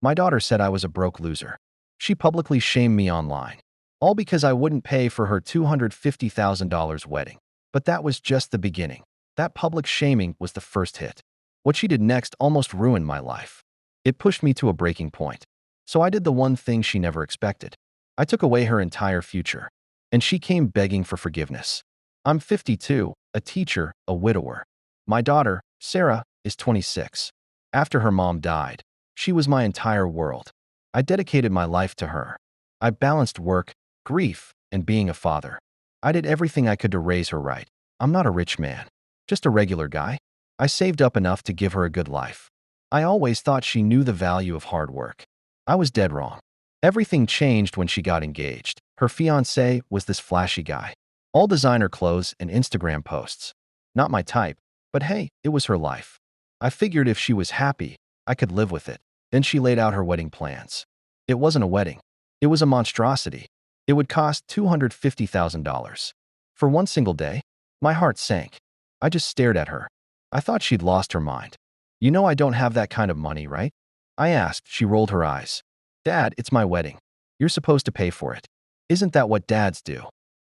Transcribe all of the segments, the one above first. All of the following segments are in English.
My daughter said I was a broke loser. She publicly shamed me online, all because I wouldn't pay for her $250,000 wedding. But that was just the beginning. That public shaming was the first hit. What she did next almost ruined my life. It pushed me to a breaking point. So I did the one thing she never expected. I took away her entire future. And she came begging for forgiveness. I'm 52, a teacher, a widower. My daughter, Sarah, is 26. After her mom died, she was my entire world. I dedicated my life to her. I balanced work, grief, and being a father. I did everything I could to raise her right. I'm not a rich man, just a regular guy. I saved up enough to give her a good life. I always thought she knew the value of hard work. I was dead wrong. Everything changed when she got engaged. Her fiancé was this flashy guy. All designer clothes and Instagram posts. Not my type, but hey, it was her life. I figured if she was happy, I could live with it. Then she laid out her wedding plans. It wasn't a wedding. It was a monstrosity. It would cost $250,000. For one single day, my heart sank. I just stared at her. I thought she'd lost her mind. You know I don't have that kind of money, right? I asked. She rolled her eyes. Dad, it's my wedding. You're supposed to pay for it. Isn't that what dads do?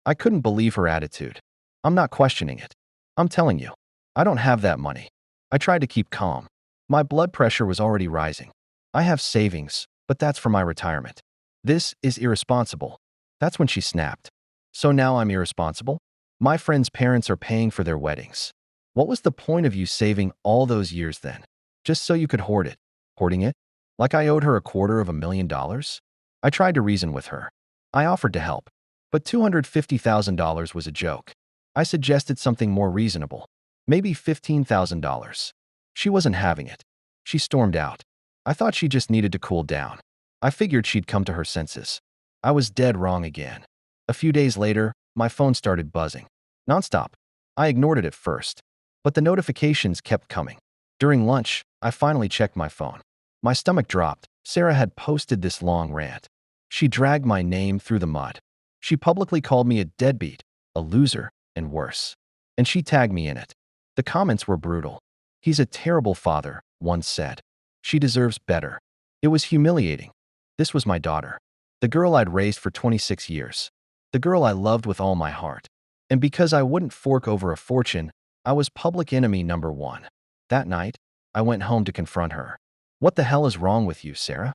I couldn't believe her attitude. I'm not questioning it. I'm telling you, I don't have that money. I tried to keep calm. My blood pressure was already rising. I have savings, but that's for my retirement. This is irresponsible. That's when she snapped. So now I'm irresponsible? My friends' parents are paying for their weddings. What was the point of you saving all those years then? Just so you could hoard it. Hoarding it? Like I owed her $250,000? I tried to reason with her. I offered to help. But $250,000 was a joke. I suggested something more reasonable. Maybe $15,000. She wasn't having it. She stormed out. I thought she just needed to cool down. I figured she'd come to her senses. I was dead wrong again. A few days later, my phone started buzzing. Nonstop. I ignored it at first. But the notifications kept coming. During lunch, I finally checked my phone. My stomach dropped. Sarah had posted this long rant. She dragged my name through the mud. She publicly called me a deadbeat, a loser, and worse. And she tagged me in it. The comments were brutal. He's a terrible father, one said. She deserves better. It was humiliating. This was my daughter. The girl I'd raised for 26 years. The girl I loved with all my heart. And because I wouldn't fork over a fortune, I was public enemy number one. That night, I went home to confront her. What the hell is wrong with you, Sarah?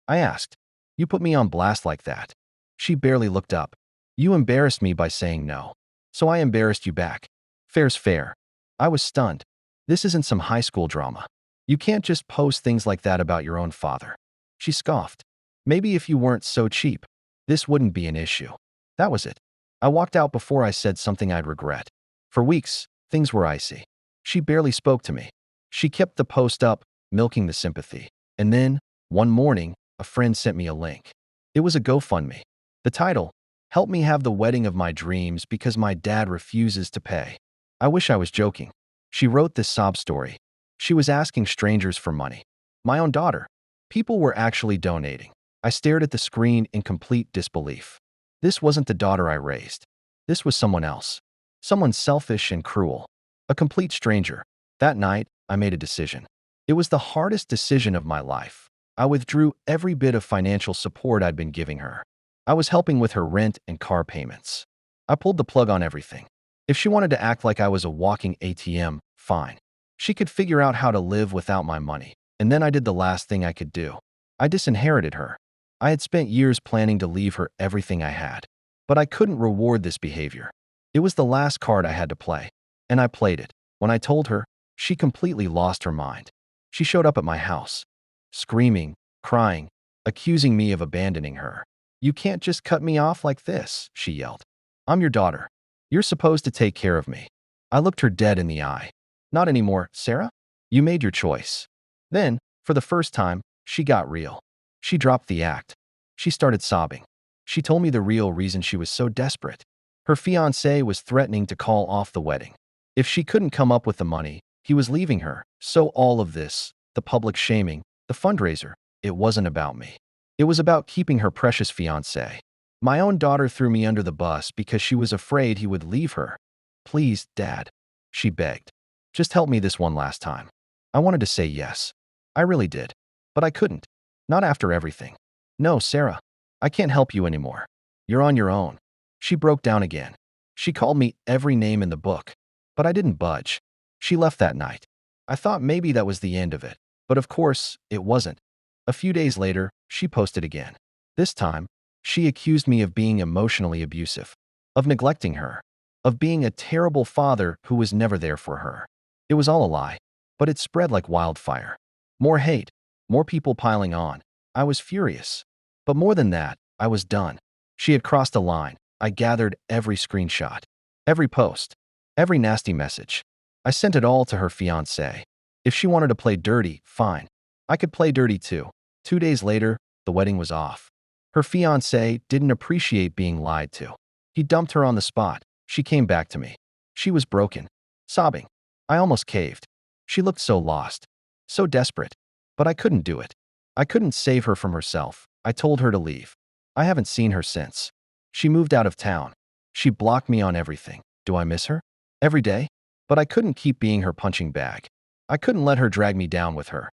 I asked. You put me on blast like that. She barely looked up. You embarrassed me by saying no. So I embarrassed you back. Fair's fair. I was stunned. This isn't some high school drama. You can't just post things like that about your own father. She scoffed. Maybe if you weren't so cheap, this wouldn't be an issue. That was it. I walked out before I said something I'd regret. For weeks, things were icy. She barely spoke to me. She kept the post up, milking the sympathy. And then, one morning, a friend sent me a link. It was a GoFundMe. The title, Help Me Have the Wedding of My Dreams Because My Dad Refuses to Pay. I wish I was joking. She wrote this sob story. She was asking strangers for money. My own daughter. People were actually donating. I stared at the screen in complete disbelief. This wasn't the daughter I raised. This was someone else. Someone selfish and cruel. A complete stranger. That night, I made a decision. It was the hardest decision of my life. I withdrew every bit of financial support I'd been giving her. I was helping with her rent and car payments. I pulled the plug on everything. If she wanted to act like I was a walking ATM, fine. She could figure out how to live without my money. And then I did the last thing I could do. I disinherited her. I had spent years planning to leave her everything I had. But I couldn't reward this behavior. It was the last card I had to play. And I played it. When I told her, she completely lost her mind. She showed up at my house, screaming, crying, accusing me of abandoning her. You can't just cut me off like this, she yelled. I'm your daughter. You're supposed to take care of me. I looked her dead in the eye. Not anymore, Sarah. You made your choice. Then, for the first time, she got real. She dropped the act. She started sobbing. She told me the real reason she was so desperate. Her fiancé was threatening to call off the wedding. If she couldn't come up with the money, he was leaving her. So all of this, the public shaming, the fundraiser, it wasn't about me. It was about keeping her precious fiancé. My own daughter threw me under the bus because she was afraid he would leave her. Please, Dad, she begged. Just help me this one last time. I wanted to say yes. I really did. But I couldn't. Not after everything. No, Sarah. I can't help you anymore. You're on your own. She broke down again. She called me every name in the book, but I didn't budge. She left that night. I thought maybe that was the end of it, but of course, it wasn't. A few days later, she posted again. This time, she accused me of being emotionally abusive, of neglecting her, of being a terrible father who was never there for her. It was all a lie, but it spread like wildfire. More hate, more people piling on. I was furious. But more than that, I was done. She had crossed a line. I gathered every screenshot, every post, every nasty message. I sent it all to her fiancé. If she wanted to play dirty, fine. I could play dirty too. 2 days later, the wedding was off. Her fiancé didn't appreciate being lied to. He dumped her on the spot. She came back to me. She was broken, sobbing. I almost caved. She looked so lost, so desperate. But I couldn't do it. I couldn't save her from herself. I told her to leave. I haven't seen her since. She moved out of town. She blocked me on everything. Do I miss her? Every day? But I couldn't keep being her punching bag. I couldn't let her drag me down with her.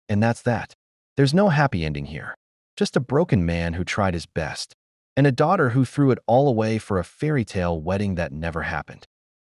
And that's that. There's no happy ending here. Just a broken man who tried his best. And a daughter who threw it all away for a fairy tale wedding that never happened.